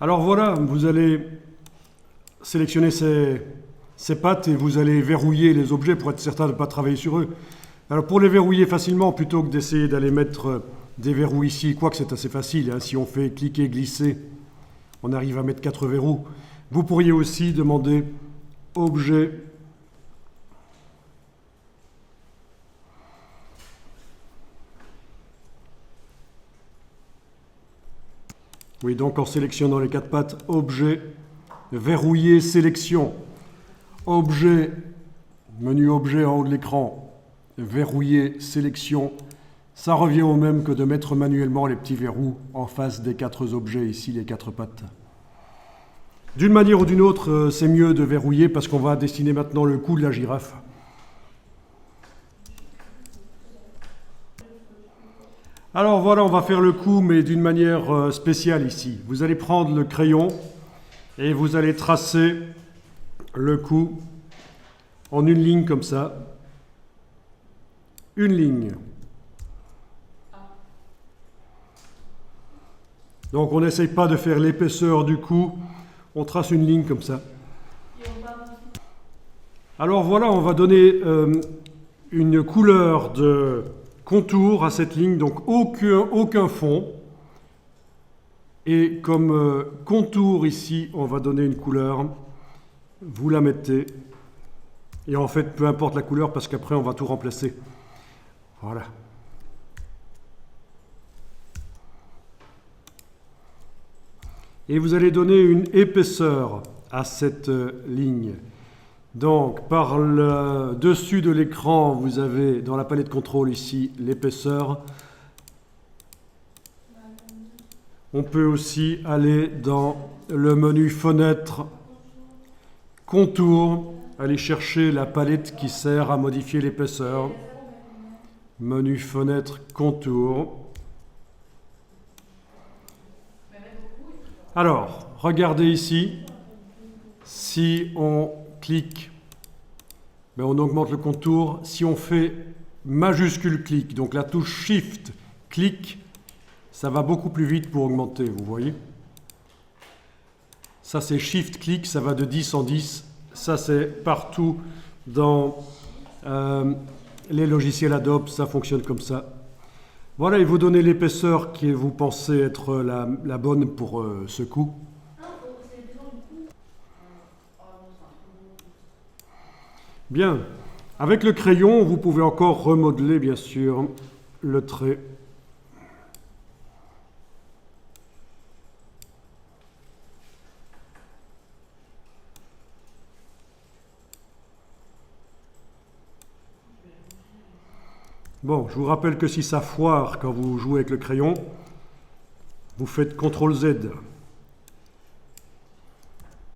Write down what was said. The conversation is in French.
Alors voilà, vous allez sélectionner ces pattes et vous allez verrouiller les objets pour être certain de ne pas travailler sur eux. Alors pour les verrouiller facilement, plutôt que d'essayer d'aller mettre des verrous ici, quoique c'est assez facile, hein, si on fait cliquer, glisser, on arrive à mettre 4 verrous. Vous pourriez aussi demander objet, oui, donc en sélectionnant les 4 pattes, objet, verrouiller, sélection, objet, menu objet en haut de l'écran, verrouiller, sélection, ça revient au même que de mettre manuellement les petits verrous en face des 4 objets ici, les 4 pattes. D'une manière ou d'une autre, c'est mieux de verrouiller parce qu'on va dessiner maintenant le cou de la girafe. Alors voilà, on va faire le cou, mais d'une manière spéciale ici. Vous allez prendre le crayon et vous allez tracer le cou en une ligne comme ça. Une ligne. Donc on n'essaye pas de faire l'épaisseur du cou, on trace une ligne comme ça. Alors voilà, on va donner une couleur de contour à cette ligne, donc aucun fond. Et comme contour ici, on va donner une couleur. Vous la mettez. Et en fait, peu importe la couleur, parce qu'après, on va tout remplacer. Voilà. Et vous allez donner une épaisseur à cette ligne. Donc, par le dessus de l'écran, vous avez dans la palette contrôle ici l'épaisseur. On peut aussi aller dans le menu fenêtre, contour, aller chercher la palette qui sert à modifier l'épaisseur. Menu fenêtre, contour. Alors, regardez ici, si on clique, ben on augmente le contour. Si on fait majuscule clic, donc la touche Shift, clic, ça va beaucoup plus vite pour augmenter, vous voyez. Ça c'est Shift clic, ça va de 10 en 10. Ça c'est partout dans les logiciels Adobe, ça fonctionne comme ça. Voilà, et vous donnez l'épaisseur que vous pensez être la bonne pour ce coup. Bien, avec le crayon, vous pouvez encore remodeler, bien sûr, le trait. Bon, je vous rappelle que si ça foire quand vous jouez avec le crayon, vous faites CTRL Z.